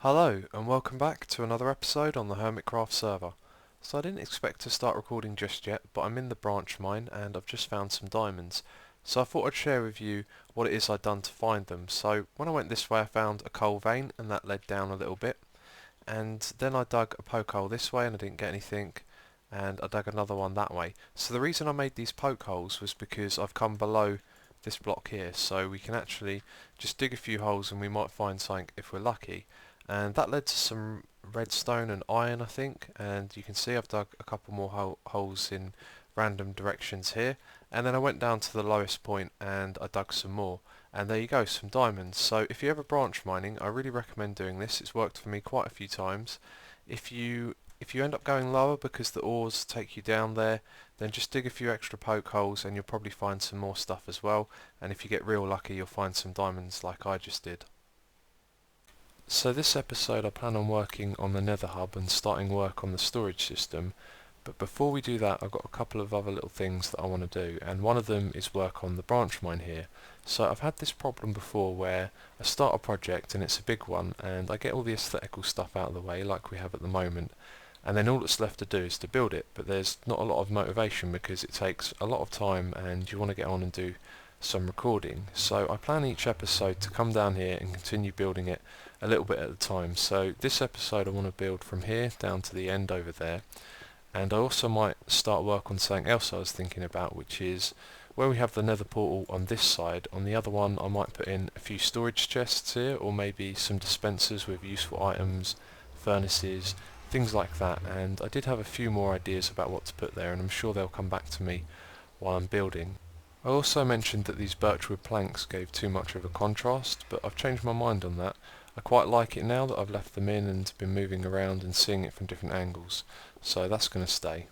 Hello and welcome back to another episode on the Hermitcraft server. So I didn't expect to start recording just yet, but I'm in the branch mine and I've just found some diamonds. So I thought I'd share with you what it is I'd done to find them. So when I went this way I found a coal vein and that led down a little bit. And then I dug a poke hole this way and I didn't get anything. And I dug another one that way. So the reason I made these poke holes was because I've come below this block here. So we can actually just dig a few holes and we might find something if we're lucky. And that led to some redstone and iron, I think, and you can see I've dug a couple more holes in random directions here, and then I went down to the lowest point and I dug some more, and there you go, some diamonds. So if you ever branch mining, I really recommend doing this. It's worked for me quite a few times. If you end up going lower because the ores take you down there, then just dig a few extra poke holes and you'll probably find some more stuff as well, and if you get real lucky you'll find some diamonds like I just did. So this episode I plan on working on the Nether Hub and starting work on the storage system, but before we do that I've got a couple of other little things that I want to do, and one of them is work on the branch mine here. So I've had this problem before where I start a project and it's a big one and I get all the aesthetical stuff out of the way like we have at the moment, and then all that's left to do is to build it, but there's not a lot of motivation because it takes a lot of time and you want to get on and do some recording. So I plan each episode to come down here and continue building it a little bit at a time. So this episode I want to build from here down to the end over there, and I also might start work on something else I was thinking about, which is where we have the nether portal on this side, on the other one I might put in a few storage chests here, or maybe some dispensers with useful items, furnaces, things like that. And I did have a few more ideas about what to put there, and I'm sure they'll come back to me while I'm building. I also mentioned that these birchwood planks gave too much of a contrast, but I've changed my mind on that. I quite like it now that I've left them in and been moving around and seeing it from different angles, so that's going to stay.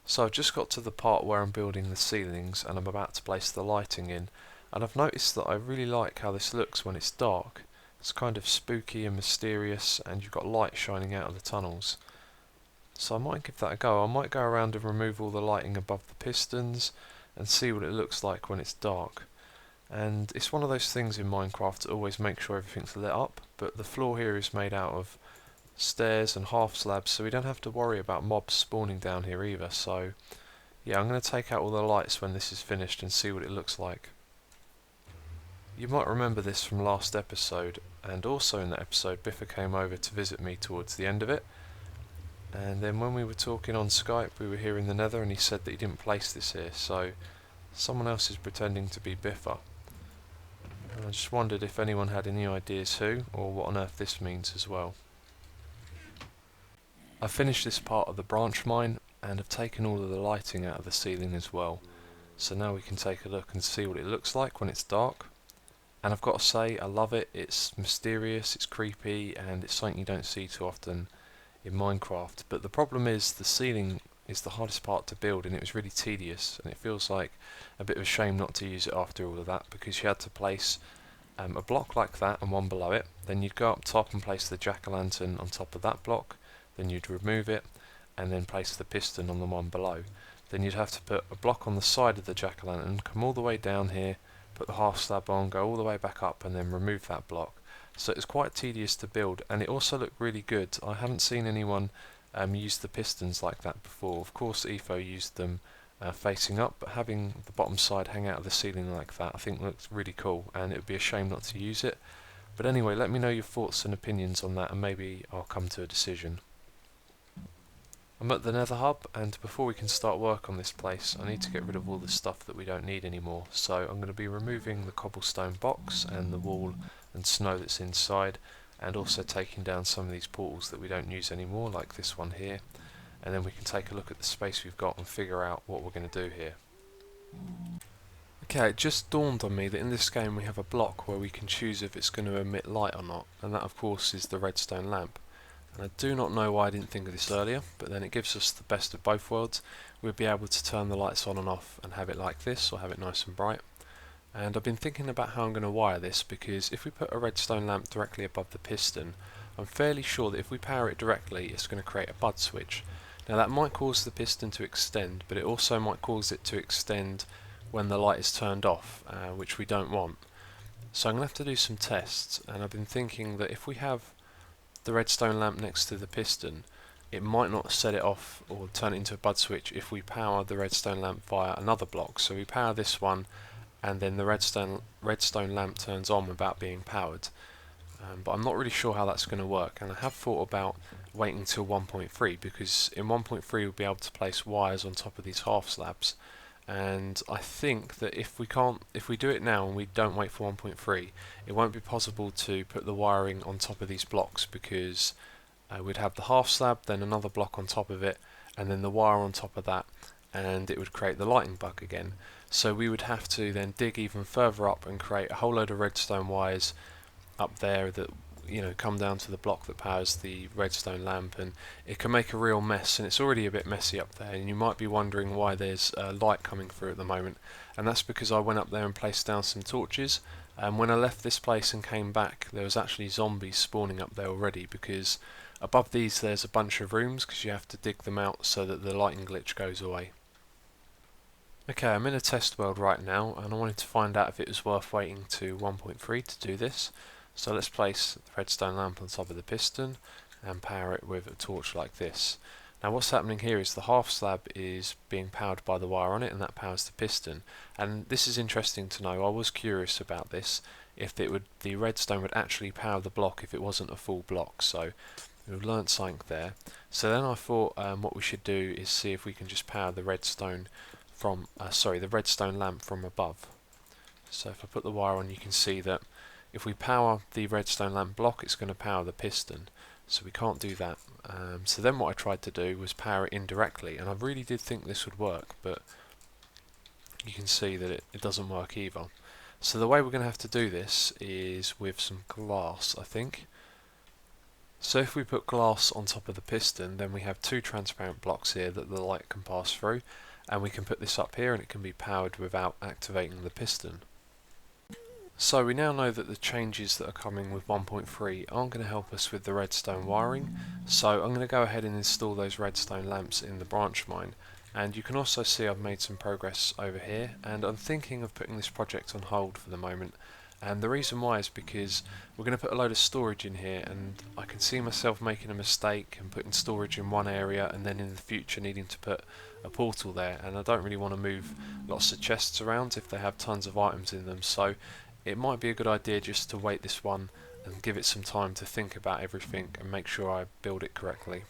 So I've just got to the part where I'm building the ceilings and I'm about to place the lighting in, and I've noticed that I really like how this looks when it's dark. It's kind of spooky and mysterious and you've got light shining out of the tunnels. So I might give that a go. I might go around and remove all the lighting above the pistons and see what it looks like when it's dark. And it's one of those things in Minecraft to always make sure everything's lit up, but the floor here is made out of stairs and half slabs, so we don't have to worry about mobs spawning down here either. So yeah, I'm going to take out all the lights when this is finished and see what it looks like. You might remember this from last episode, and also in that episode Biffa came over to visit me towards the end of it. And then when we were talking on Skype we were here in the Nether and he said that he didn't place this here, so someone else is pretending to be Biffa. And I just wondered if anyone had any ideas who, or what on earth this means as well. I finished this part of the branch mine and have taken all of the lighting out of the ceiling as well. So now we can take a look and see what it looks like when it's dark. And I've got to say, I love it. It's mysterious, it's creepy, and it's something you don't see too often in Minecraft. But the problem is the ceiling is the hardest part to build, and it was really tedious, and it feels like a bit of a shame not to use it after all of that, because you had to place a block like that and one below it, then you'd go up top and place the jack-o'-lantern on top of that block, then you'd remove it and then place the piston on the one below. Then you'd have to put a block on the side of the jack-o'-lantern, come all the way down here, put the half slab on, go all the way back up and then remove that block. So it's quite tedious to build, and it also looked really good. I haven't seen anyone use the pistons like that before. Of course Etho used them facing up, but having the bottom side hang out of the ceiling like that I think looks really cool, and it would be a shame not to use it. But anyway, let me know your thoughts and opinions on that and maybe I'll come to a decision. I'm at the Nether Hub, and before we can start work on this place I need to get rid of all the stuff that we don't need anymore. So I'm going to be removing the cobblestone box and the wall and snow that's inside, and also taking down some of these portals that we don't use anymore, like this one here, and then we can take a look at the space we've got and figure out what we're going to do here. Okay, it just dawned on me that in this game we have a block where we can choose if it's going to emit light or not, and that of course is the redstone lamp. And I do not know why I didn't think of this earlier, but then it gives us the best of both worlds. We'll be able to turn the lights on and off and have it like this, or have it nice and bright. And I've been thinking about how I'm going to wire this, because if we put a redstone lamp directly above the piston, I'm fairly sure that if we power it directly it's going to create a bud switch. Now that might cause the piston to extend, but it also might cause it to extend when the light is turned off, which we don't want. So I'm going to have to do some tests, and I've been thinking that if we have the redstone lamp next to the piston, it might not set it off or turn it into a bud switch if we power the redstone lamp via another block. So we power this one, and then the redstone lamp turns on without being powered. But I'm not really sure how that's going to work, and I have thought about waiting till 1.3, because in 1.3 we'll be able to place wires on top of these half slabs. And I think that if we do it now and we don't wait for 1.3, it won't be possible to put the wiring on top of these blocks, because we'd have the half slab, then another block on top of it, and then the wire on top of that, and it would create the lighting bug again. So we would have to then dig even further up and create a whole load of redstone wires up there that come down to the block that powers the redstone lamp, and it can make a real mess, and it's already a bit messy up there. And you might be wondering why there's light coming through at the moment, and that's because I went up there and placed down some torches, and when I left this place and came back, there was actually zombies spawning up there already, because above these there's a bunch of rooms, because you have to dig them out so that the lighting glitch goes away. Okay, I'm in a test world right now, and I wanted to find out if it was worth waiting to 1.3 to do this. So let's place the redstone lamp on top of the piston and power it with a torch like this. Now what's happening here is the half slab is being powered by the wire on it, and that powers the piston. And this is interesting to know. I was curious about this, if the redstone would actually power the block if it wasn't a full block. So we've learnt something there. So then I thought what we should do is see if we can just power the redstone from the redstone lamp from above. So if I put the wire on, you can see that if we power the redstone lamp block, it's going to power the piston, so we can't do that. So then what I tried to do was power it indirectly, and I really did think this would work, but you can see that it doesn't work either. So the way we're going to have to do this is with some glass, I think. So if we put glass on top of the piston, then we have two transparent blocks here that the light can pass through, and we can put this up here and it can be powered without activating the piston. So we now know that the changes that are coming with 1.3 aren't going to help us with the redstone wiring, so I'm going to go ahead and install those redstone lamps in the branch mine. And you can also see I've made some progress over here, and I'm thinking of putting this project on hold for the moment. And the reason why is because we're going to put a load of storage in here, and I can see myself making a mistake and putting storage in one area and then in the future needing to put a portal there, and I don't really want to move lots of chests around if they have tons of items in them. So it might be a good idea just to wait this one and give it some time to think about everything and make sure I build it correctly.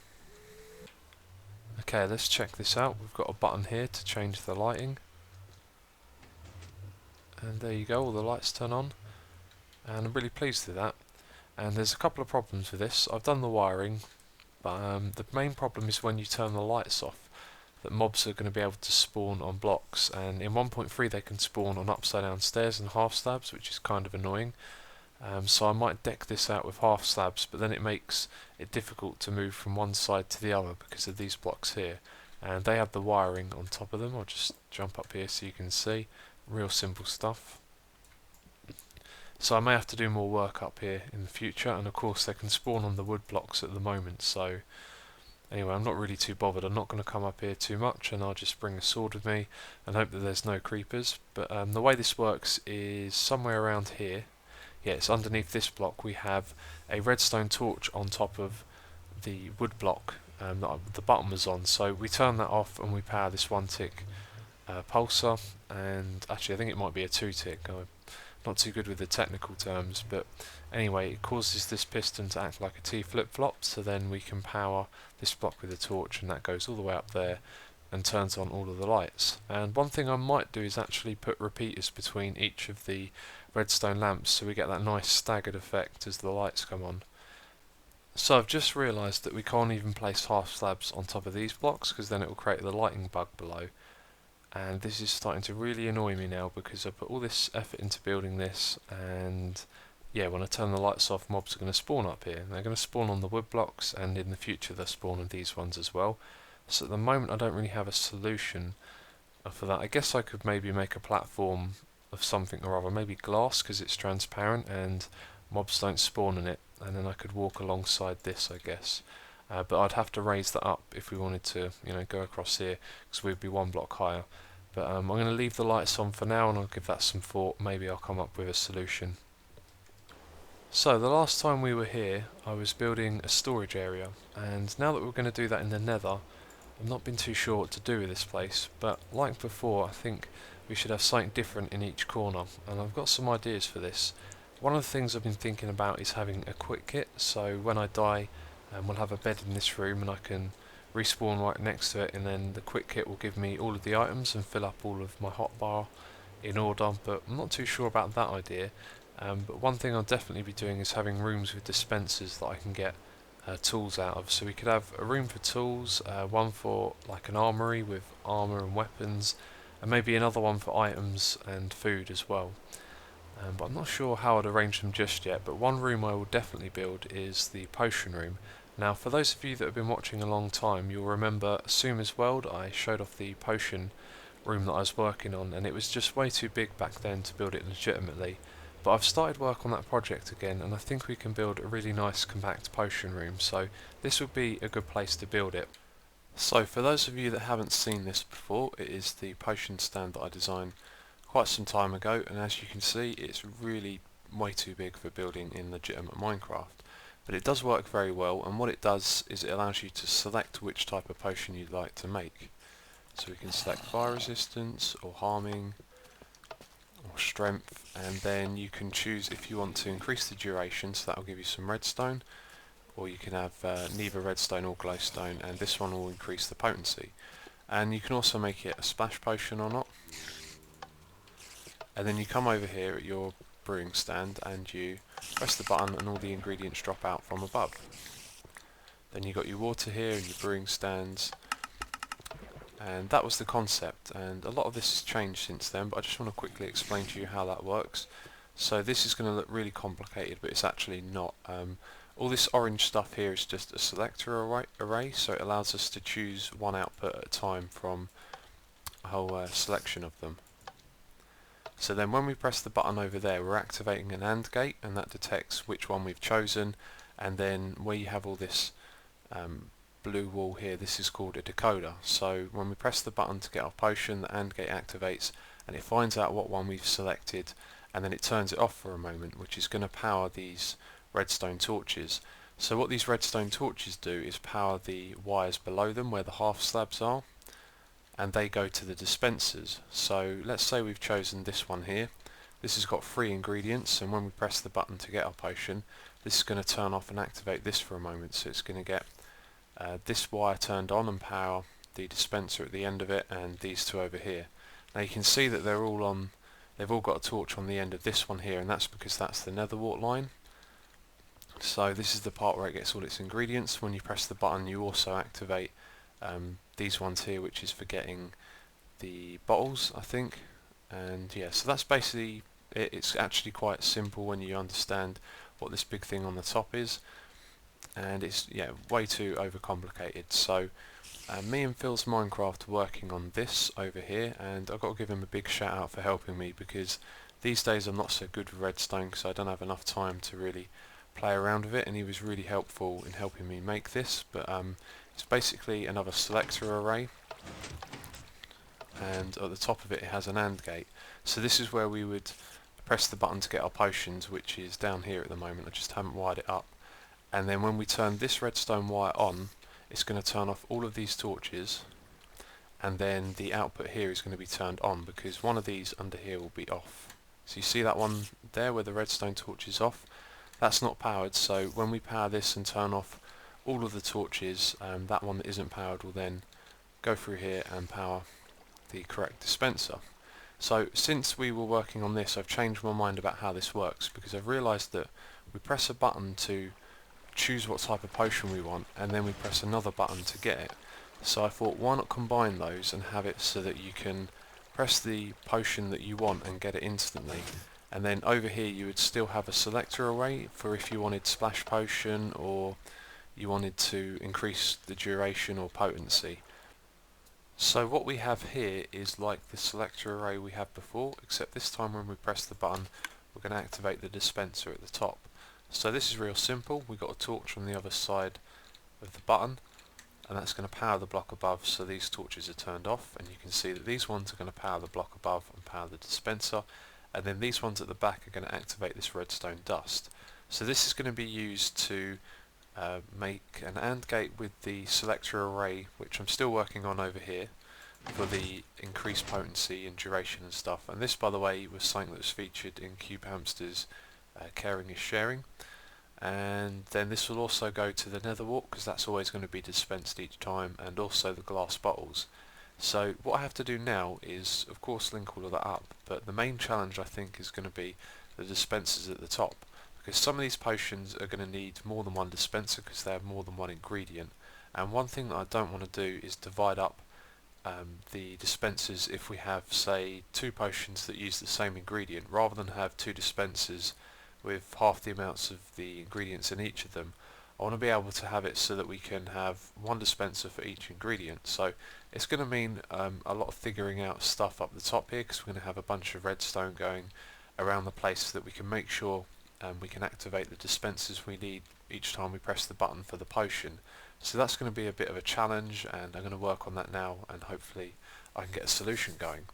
Okay, let's check this out. We've got a button here to change the lighting, and there you go, all the lights turn on, and I'm really pleased with that. And there's a couple of problems with this. I've done the wiring, but the main problem is when you turn the lights off, that mobs are going to be able to spawn on blocks, and in 1.3 they can spawn on upside down stairs and half slabs, which is kind of annoying. So I might deck this out with half slabs, but then it makes it difficult to move from one side to the other because of these blocks here, and they have the wiring on top of them. I'll just jump up here so you can see. Real simple stuff. So I may have to do more work up here in the future, and of course they can spawn on the wood blocks at the moment, so anyway, I'm not really too bothered. I'm not going to come up here too much, and I'll just bring a sword with me and hope that there's no creepers. But the way this works is somewhere around here. Yeah, it's underneath this block. We have a redstone torch on top of the wood block that the button was on. So we turn that off and we power this 1-tick pulsar, and actually I think it might be a 2-tick. I'm not too good with the technical terms, but anyway, it causes this piston to act like a T flip-flop, so then we can power this block with a torch, and that goes all the way up there and turns on all of the lights. And one thing I might do is actually put repeaters between each of the redstone lamps, so we get that nice staggered effect as the lights come on. So I've just realised that we can't even place half slabs on top of these blocks, because then it will create the lighting bug below. And this is starting to really annoy me now, because I put all this effort into building this, and yeah, when I turn the lights off, mobs are going to spawn up here. They're going to spawn on the wood blocks, and in the future they'll spawn on these ones as well. So at the moment I don't really have a solution for that. I guess I could maybe make a platform of something or other, maybe glass, because it's transparent and mobs don't spawn in it, and then I could walk alongside this, I guess. But I'd have to raise that up if we wanted to, go across here, because we'd be one block higher. But I'm going to leave the lights on for now, and I'll give that some thought. Maybe I'll come up with a solution. So the last time we were here I was building a storage area, and now that we're going to do that in the nether, I've not been too sure what to do with this place, but like before I think we should have something different in each corner, and I've got some ideas for this. One of the things I've been thinking about is having a quick kit, so when I die we'll have a bed in this room and I can respawn right next to it, and then the quick kit will give me all of the items and fill up all of my hotbar in order, but I'm not too sure about that idea. But one thing I'll definitely be doing is having rooms with dispensers that I can get tools out of. So we could have a room for tools, one for like an armory with armor and weapons, and maybe another one for items and food as well. But I'm not sure how I'd arrange them just yet, but one room I will definitely build is the potion room. Now for those of you that have been watching a long time, you'll remember Suma's World, I showed off the potion room that I was working on, and it was just way too big back then to build it legitimately. But I've started work on that project again, and I think we can build a really nice compact potion room, so this would be a good place to build it. So for those of you that haven't seen this before, it is the potion stand that I designed quite some time ago, and as you can see it's really way too big for building in legitimate Minecraft. But it does work very well, and what it does is it allows you to select which type of potion you'd like to make. So we can select fire resistance, or harming, or strength, and then you can choose if you want to increase the duration, so that will give you some redstone, or you can have neither redstone or glowstone, and this one will increase the potency. And you can also make it a splash potion or not. And then you come over here at your brewing stand and you press the button and all the ingredients drop out from above. Then you've got your water here and your brewing stands, and that was the concept, and a lot of this has changed since then, but I just want to quickly explain to you how that works. So this is going to look really complicated, but it's actually not. All this orange stuff here is just a selector array, so it allows us to choose one output at a time from a whole selection of them. So then when we press the button over there, we're activating an AND gate, and that detects which one we've chosen, and then where you have all this blue wall here, this is called a decoder. So when we press the button to get our potion, the AND gate activates and it finds out what one we've selected, and then it turns it off for a moment, which is going to power these redstone torches. So what these redstone torches do is power the wires below them where the half slabs are, and they go to the dispensers. So let's say we've chosen this one here. This has got 3 ingredients, and when we press the button to get our potion, this is going to turn off and activate this for a moment. So it's going to get this wire turned on and power the dispenser at the end of it, and these two over here. Now you can see that they're all on, they've all got a torch on the end of this one here, and that's because that's the nether wart line. So this is the part where it gets all its ingredients. When you press the button you also activate these ones here, which is for getting the bottles, I think. And yeah, so that's basically it. It's actually quite simple when you understand what this big thing on the top is, and it's way too overcomplicated. So me and FillzMinecraft are working on this over here, and I've got to give him a big shout out for helping me, because these days I'm not so good with redstone because I don't have enough time to really play around with it, and he was really helpful in helping me make this. But it's basically another selector array, and at the top of it it has an AND gate. So this is where we would press the button to get our potions, which is down here at the moment. I just haven't wired it up. And then when we turn this redstone wire on, it's going to turn off all of these torches, and then the output here is going to be turned on because one of these under here will be off. So you see that one there where the redstone torch is off? That's not powered, so when we power this and turn off all of the torches, that one that isn't powered will then go through here and power the correct dispenser. So since we were working on this, I've changed my mind about how this works, because I've realised that we press a button to choose what type of potion we want, and then we press another button to get it. So I thought, why not combine those and have it so that you can press the potion that you want and get it instantly, and then over here you would still have a selector array for if you wanted splash potion or you wanted to increase the duration or potency. So what we have here is like the selector array we had before, except this time when we press the button we're going to activate the dispenser at the top. So this is real simple. We've got a torch on the other side of the button, and that's going to power the block above, so these torches are turned off, and you can see that these ones are going to power the block above and power the dispenser, and then these ones at the back are going to activate this redstone dust. So this is going to be used to make an AND gate with the selector array, which I'm still working on over here, for the increased potency and duration and stuff. And this, by the way, was something that was featured in Cube Hamster's Caring is Sharing. And then this will also go to the nether wart, because that's always going to be dispensed each time, and also the glass bottles. So what I have to do now is, of course, link all of that up, but the main challenge I think is going to be the dispensers at the top, because some of these potions are going to need more than one dispenser because they have more than one ingredient. And one thing that I don't want to do is divide up the dispensers if we have, say, two potions that use the same ingredient. Rather than have two dispensers with half the amounts of the ingredients in each of them, I want to be able to have it so that we can have one dispenser for each ingredient. So it's going to mean a lot of figuring out stuff up the top here, because we're going to have a bunch of redstone going around the place so that we can make sure we can activate the dispensers we need each time we press the button for the potion. So that's going to be a bit of a challenge, and I'm going to work on that now, and hopefully I can get a solution going.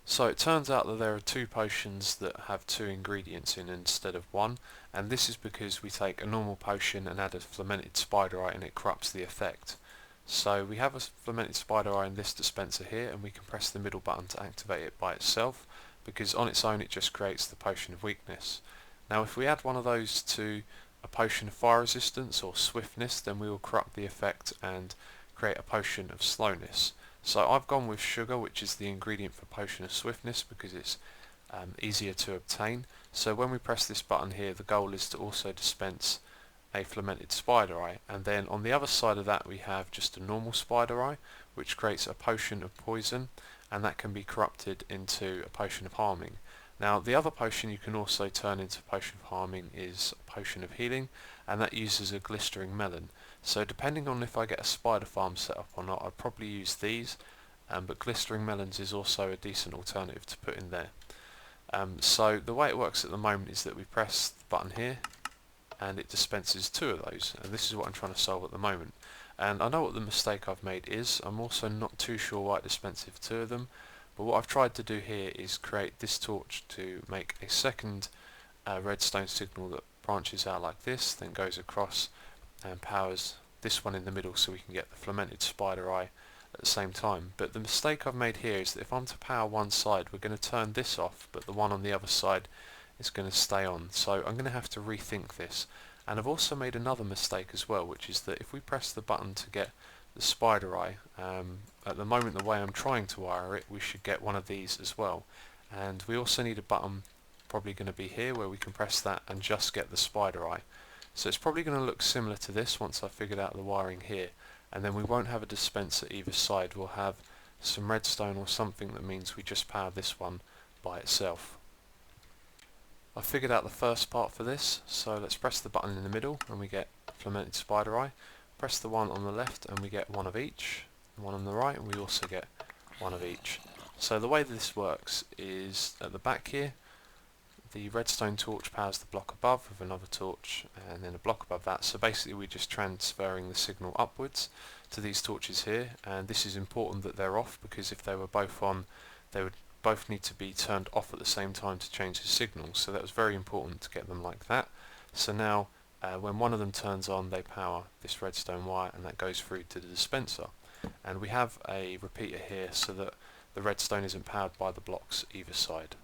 So it turns out that there are two potions that have two ingredients in instead of one, and this is because we take a normal potion and add a fermented spider eye and it corrupts the effect. So we have a fermented spider eye in this dispenser here, and we can press the middle button to activate it by itself, because on its own it just creates the potion of weakness. Now if we add one of those to a potion of fire resistance or swiftness, then we will corrupt the effect and create a potion of slowness. So I've gone with sugar, which is the ingredient for potion of swiftness, because it's easier to obtain. So when we press this button here, the goal is to also dispense a fermented spider eye, and then on the other side of that we have just a normal spider eye, which creates a potion of poison, and that can be corrupted into a potion of harming. Now the other potion you can also turn into a potion of harming is a potion of healing, and that uses a glistering melon. So depending on if I get a spider farm set up or not, I'd probably use these, but glistering melons is also a decent alternative to put in there. So the way it works at the moment is that we press the button here and it dispenses two of those, and this is what I'm trying to solve at the moment. And I know what the mistake I've made is. I'm also not too sure why it dispenses two of them, but what I've tried to do here is create this torch to make a second redstone signal that branches out like this, then goes across and powers this one in the middle, so we can get the fermented spider eye at the same time. But the mistake I've made here is that if I'm to power one side, we're going to turn this off, but the one on the other side is going to stay on. So I'm going to have to rethink this. And I've also made another mistake as well, which is that if we press the button to get the spider eye, at the moment the way I'm trying to wire it, we should get one of these as well. And we also need a button, probably going to be here, where we can press that and just get the spider eye. So it's probably going to look similar to this once I've figured out the wiring here, and then we won't have a dispenser either side. We'll have some redstone or something that means we just power this one by itself. I've figured out the first part for this, so let's press the button in the middle and we get fermented spider eye. Press the one on the left and we get one of each, and one on the right and we also get one of each. So the way this works is at the back here, the redstone torch powers the block above with another torch and then a block above that. So basically we're just transferring the signal upwards to these torches here, and this is important that they're off, because if they were both on, they would both need to be turned off at the same time to change the signal. So that was very important to get them like that. So now when one of them turns on, they power this redstone wire and that goes through to the dispenser. And we have a repeater here so that the redstone isn't powered by the blocks either side.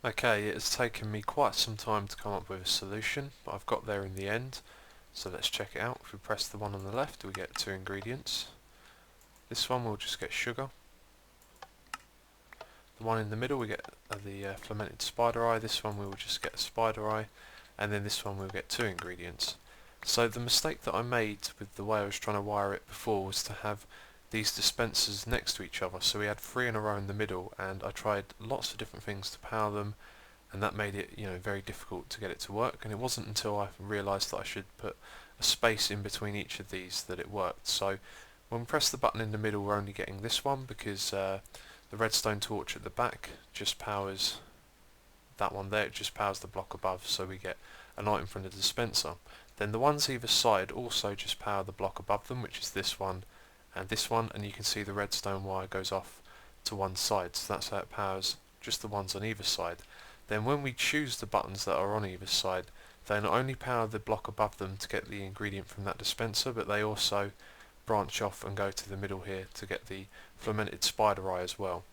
Okay, it has taken me quite some time to come up with a solution, but I've got there in the end. So let's check it out. If we press the one on the left, we get two ingredients. This one we'll just get sugar. The one in the middle we get the fermented spider eye. This one we will just get a spider eye, and then this one we'll get two ingredients. So the mistake that I made with the way I was trying to wire it before was to have these dispensers next to each other. So we had three in a row in the middle, and I tried lots of different things to power them, and that made it, very difficult to get it to work. And it wasn't until I realised that I should put a space in between each of these that it worked. So when we press the button in the middle, we're only getting this one because the redstone torch at the back just powers that one there. It just powers the block above, so we get an item from the dispenser. Then the ones either side also just power the block above them, which is this one and this one, and you can see the redstone wire goes off to one side, so that's how it powers just the ones on either side. then when we choose the buttons that are on either side, they not only power the block above them to get the ingredient from that dispenser, but they also branch off and go to the middle here to get the fermented spider eye as well.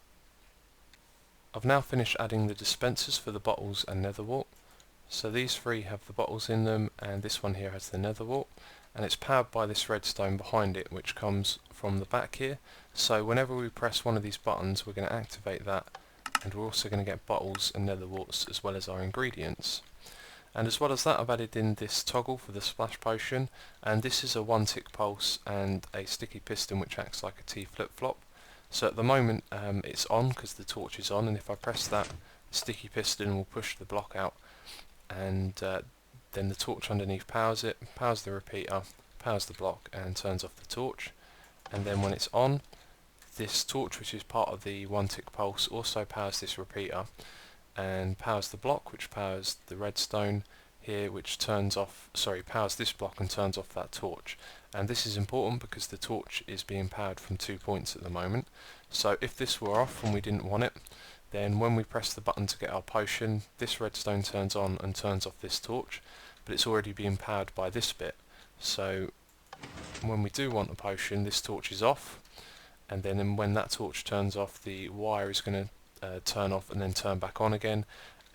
I've now finished adding the dispensers for the bottles and nether wart. So these three have the bottles in them, and this one here has the nether wart, and it's powered by this redstone behind it, which comes from the back here. So whenever we press one of these buttons, we're going to activate that, and we're also going to get bottles and nether warts as well as our ingredients. And as well as that, I've added in this toggle for the splash potion, and this is a 1-tick pulse and a sticky piston which acts like a T flip-flop. So at the moment it's on because the torch is on, and if I press that, the sticky piston will push the block out, and then the torch underneath powers it, powers the repeater, powers the block and turns off the torch. And then when it's on, this torch, which is part of the 1-tick pulse, also powers this repeater and powers the block, which powers the redstone here, which powers this block and turns off that torch. And this is important because the torch is being powered from 2 points at the moment. So if this were off and we didn't want it, then when we press the button to get our potion, this redstone turns on and turns off this torch, but it's already being powered by this bit. So when we do want a potion, this torch is off, and then when that torch turns off, the wire is going to turn off and then turn back on again,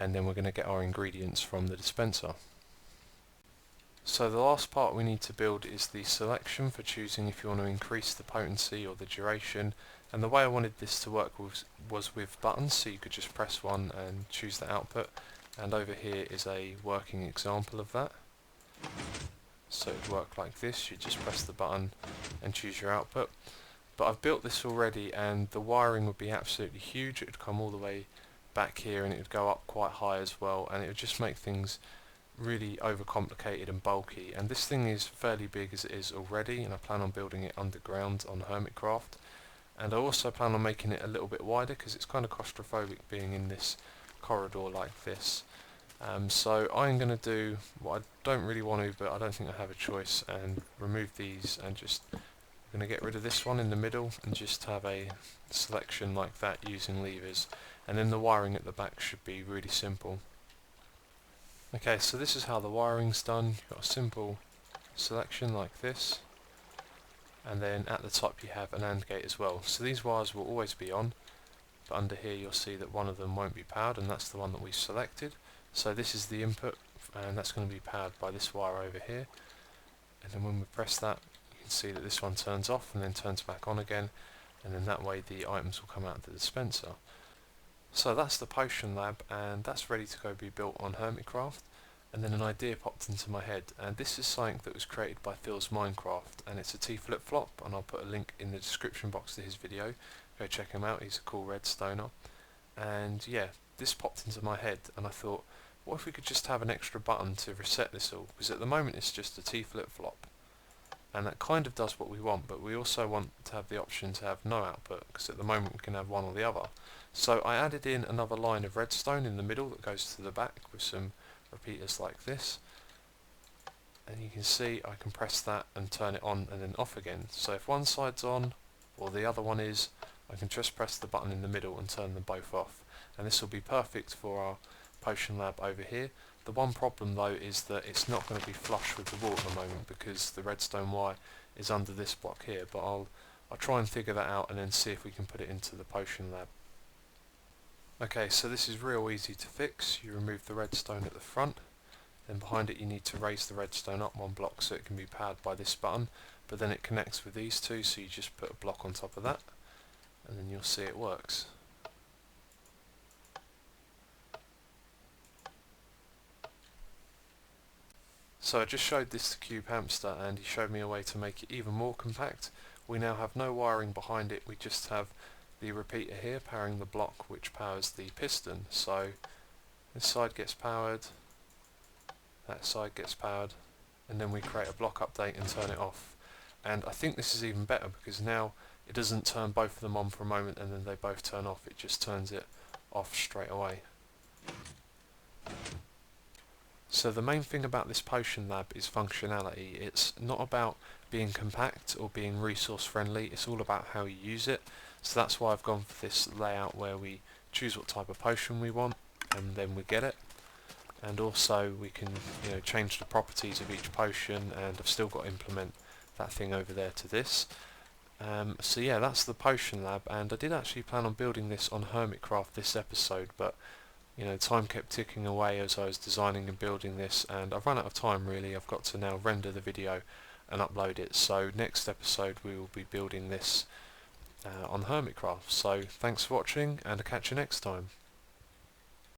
and then we're going to get our ingredients from the dispenser. So the last part we need to build is the selection for choosing if you want to increase the potency or the duration, and the way I wanted this to work was with buttons, so you could just press one and choose the output, and over here is a working example of that. So it would work like this, you just press the button and choose your output. But I've built this already, and the wiring would be absolutely huge. It would come all the way back here and it would go up quite high as well, and it would just make things really overcomplicated and bulky. And this thing is fairly big as it is already, and I plan on building it underground on Hermitcraft. And I also plan on making it a little bit wider because it's kind of claustrophobic being in this corridor like this. So I'm going to do what I don't really want to, but I don't think I have a choice, and remove these, and just I'm going to get rid of this one in the middle and just have a selection like that using levers, and then the wiring at the back should be really simple. Okay, so this is how the wiring's done. You've got a simple selection like this, and then at the top you have an AND gate as well. So these wires will always be on, but under here you'll see that one of them won't be powered, and that's the one that we selected. So this is the input, and that's going to be powered by this wire over here, and then when we press that, you can see that this one turns off and then turns back on again, and then that way the items will come out of the dispenser. So that's the potion lab, and that's ready to go be built on Hermitcraft. And then an idea popped into my head, and this is something that was created by FillzMinecraft, and it's a T flip-flop, and I'll put a link in the description box to his video. Go check him out, he's a cool redstoner. And yeah, this popped into my head, and I thought, what if we could just have an extra button to reset this all? Because at the moment it's just a T flip-flop, and that kind of does what we want, but we also want to have the option to have no output, because at the moment we can have one or the other. So I added in another line of redstone in the middle that goes to the back with some repeaters like this, and you can see I can press that and turn it on and then off again. So if one side's on or the other one is, I can just press the button in the middle and turn them both off, and this will be perfect for our potion lab over here. The one problem though is that it's not going to be flush with the wall at the moment because the redstone wire is under this block here, but I'll try and figure that out and then see if we can put it into the potion lab. Okay, so this is real easy to fix. You remove the redstone at the front, then behind it you need to raise the redstone up one block so it can be powered by this button, but then it connects with these two, so you just put a block on top of that, and then you'll see it works. So I just showed this to Cube Hamster, and he showed me a way to make it even more compact. We now have no wiring behind it, we just have the repeater here powering the block which powers the piston. So this side gets powered, that side gets powered, and then we create a block update and turn it off. And I think this is even better because now it doesn't turn both of them on for a moment and then they both turn off, it just turns it off straight away. So the main thing about this potion lab is functionality. It's not about being compact or being resource friendly, it's all about how you use it. So that's why I've gone for this layout where we choose what type of potion we want, and then we get it. And also we can, you know, change the properties of each potion, and I've still got to implement that thing over there to this. So yeah, that's the potion lab, and I did actually plan on building this on Hermitcraft this episode, but you know, time kept ticking away as I was designing and building this, and I've run out of time really. I've got to now render the video and upload it, so next episode we will be building this on Hermitcraft. So thanks for watching, and I'll catch you next time.